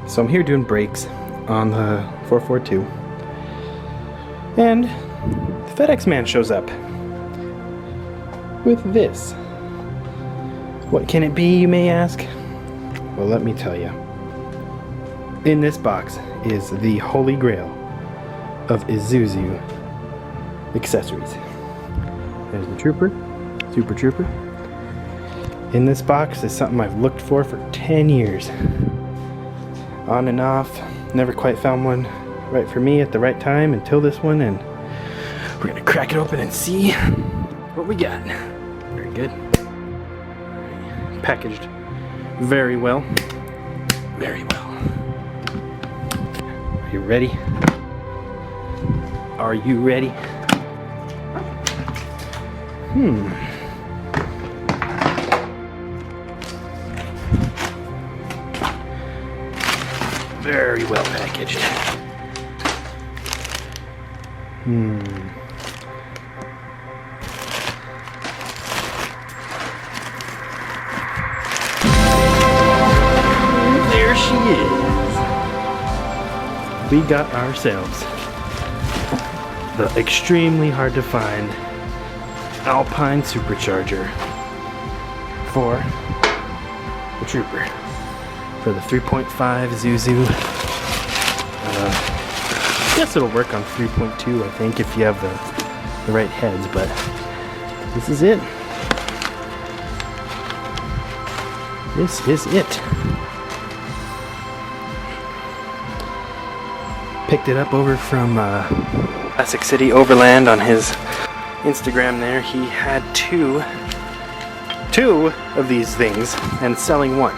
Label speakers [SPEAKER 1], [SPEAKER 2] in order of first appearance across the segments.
[SPEAKER 1] So I'm here doing brakes on the 442, and the FedEx man shows up with this. What can it be, you may ask? Well, let me tell you. In this box is the holy grail of Isuzu accessories. There's the Trooper, Super Trooper. In this box is something I've looked for 10 years. On and off, never quite found one right for me at the right time until this one, and we're gonna crack it open and see what we got. Very good. Packaged very well. Very well. Are you ready? Are you ready? Very well packaged. There she is. We got ourselves the extremely hard to find Alpine Supercharger for the Trooper. For the 3.5 Isuzu. I guess it'll work on 3.2, I think, if you have the right heads, but this is it. This is it. Picked it up over from Classic City Overland on his Instagram there. He had two of these things and selling one.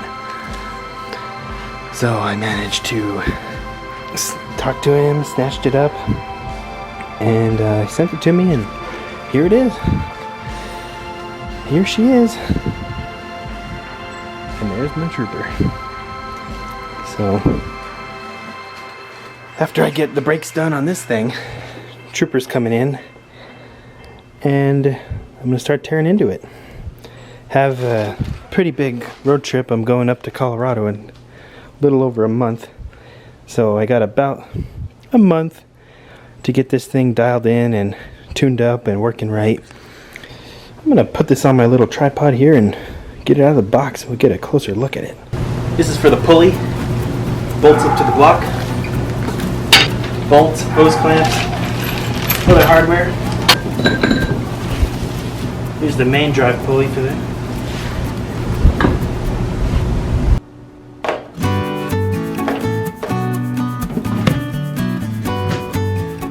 [SPEAKER 1] So I managed to talk to him, snatched it up, and he sent it to me, and here it is. Here she is. And there's my Trooper. So after I get the brakes done on this thing, Trooper's coming in, and I'm gonna start tearing into it. Have a pretty big road trip. I'm going up to Colorado in a little over a month, so I got about a month to get this thing dialed in and tuned up and working right. I'm gonna put this on my little tripod here and get it out of the box, and we'll get a closer look at it. This is for the pulley. Bolts up to the block. Bolts, hose clamps, other hardware. Here's the main drive pulley for that.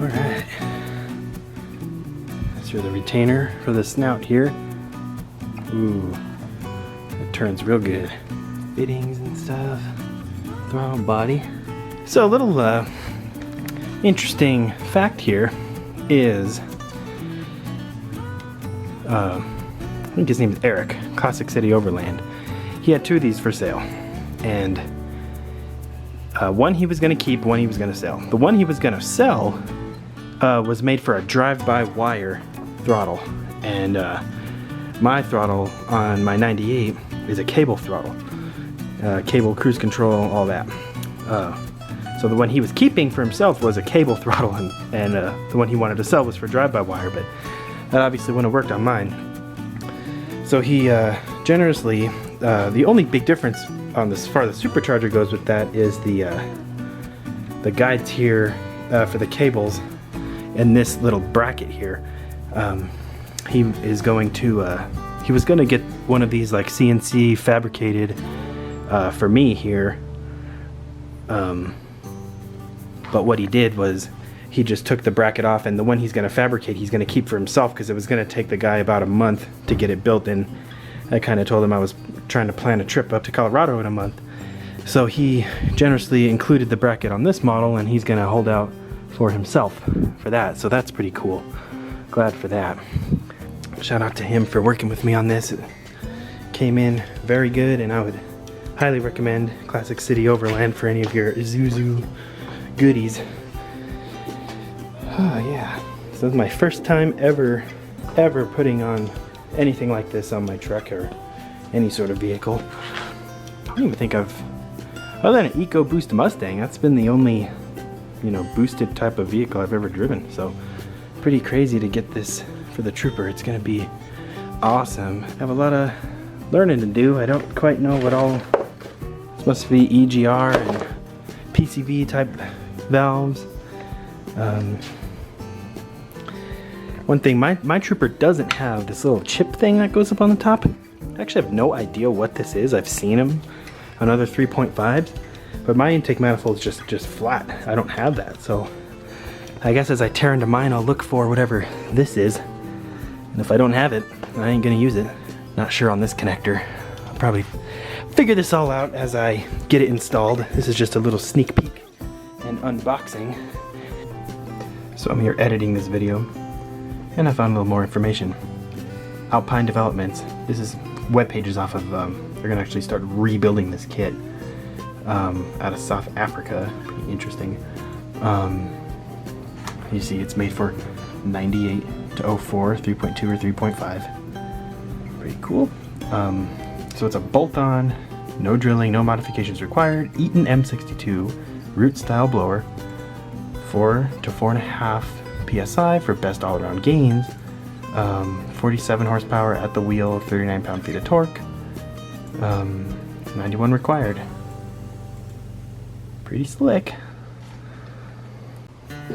[SPEAKER 1] Alright. That's for the retainer for the snout here. Ooh, it turns real good. Fittings and stuff. Throttle body. So a little interesting fact here is, I think his name is Eric, Classic City Overland. He had two of these for sale, and one he was going to keep, one he was going to sell. The one he was going to sell was made for a drive-by wire throttle, and my throttle on my 98 is a cable throttle, cable cruise control, all that. So the one he was keeping for himself was a cable throttle, and the one he wanted to sell was for drive-by wire, but that obviously wouldn't have worked on mine. So he generously, the only big difference on this, as far as the supercharger goes with that, is the guides here for the cables, and this little bracket here. He is going to, he was going to get one of these like CNC fabricated for me here. But what he did was he just took the bracket off, and the one he's going to fabricate he's going to keep for himself, because it was going to take the guy about a month to get it built, and I kind of told him I was trying to plan a trip up to Colorado in a month. So he generously included the bracket on this model, and he's going to hold out for himself for that. So that's pretty cool. Glad for that. Shout out to him for working with me on this. It came in very good, and I would highly recommend Classic City Overland for any of your Isuzu goodies. Oh yeah, so this is my first time ever putting on anything like this on my truck or any sort of vehicle. I don't even think I've Other than an EcoBoost Mustang, that's been the only, you know, boosted type of vehicle I've ever driven. So pretty crazy to get this for the Trooper. It's gonna be awesome. I have a lot of learning to do. I don't quite know what all, it's supposed to be EGR and PCV type valves. One thing, my Trooper doesn't have this little chip thing that goes up on the top. I actually have no idea what this is. I've seen them on other 3.5s, but my intake manifold is just flat. I don't have that, so I guess as I tear into mine, I'll look for whatever this is. And if I don't have it, I ain't gonna use it. Not sure on this connector. I'll probably figure this all out as I get it installed. This is just a little sneak peek and unboxing. So I'm here editing this video, and I found a little more information. Alpine Developments. This is web pages off of, they're gonna actually start rebuilding this kit out of South Africa. Pretty interesting. You see it's made for 98 to 04, 3.2 or 3.5. Pretty cool. So it's a bolt-on, no drilling, no modifications required, Eaton M62 root style blower, 4 to 4.5 PSI for best all-around gains, 47 horsepower at the wheel, 39 pound-feet of torque, 91 required. Pretty slick.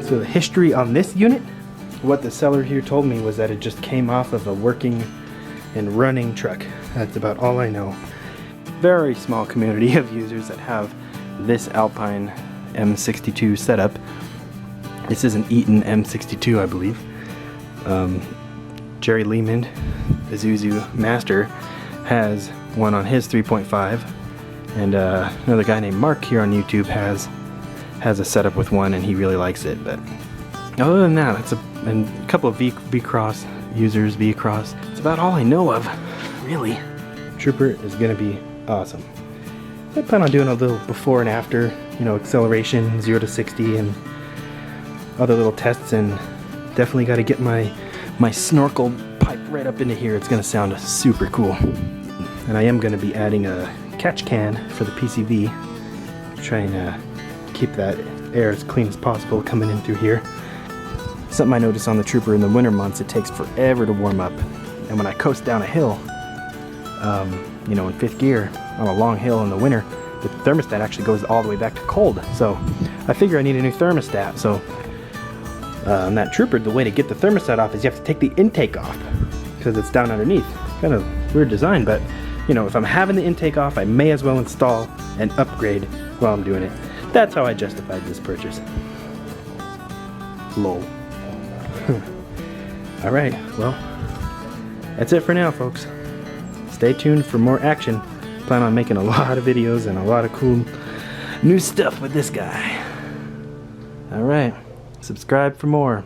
[SPEAKER 1] So the history on this unit, what the seller here told me was that it just came off of a working and running truck. That's about all I know. Very small community of users that have this Alpine M62 setup. This is an Eaton M62, I believe. Jerry Lehman, Isuzu Master, has one on his 3.5, and another guy named Mark here on YouTube has a setup with one, and he really likes it. But other than that, it's and a couple of V-Cross users, V-Cross. It's about all I know of, really. Trooper is gonna be awesome. I plan on doing a little before and after, you know, acceleration, 0 to 60, and other little tests, and definitely got to get my snorkel pipe right up into here. It's gonna sound super cool. And I am gonna be adding a catch can for the PCV, trying to keep that air as clean as possible coming in through here. Something I notice on the Trooper in the winter months, it takes forever to warm up. And when I coast down a hill, you know, in 5th gear on a long hill in the winter, the thermostat actually goes all the way back to cold. So I figure I need a new thermostat. So on that Trooper, the way to get the thermostat off is you have to take the intake off because it's down underneath. Kind of weird design, but you know, if I'm having the intake off, I may as well install and upgrade while I'm doing it. That's how I justified this purchase. Lol. Alright, well, that's it for now, folks. Stay tuned for more action. Plan on making a lot of videos and a lot of cool new stuff with this guy. Alright, subscribe for more.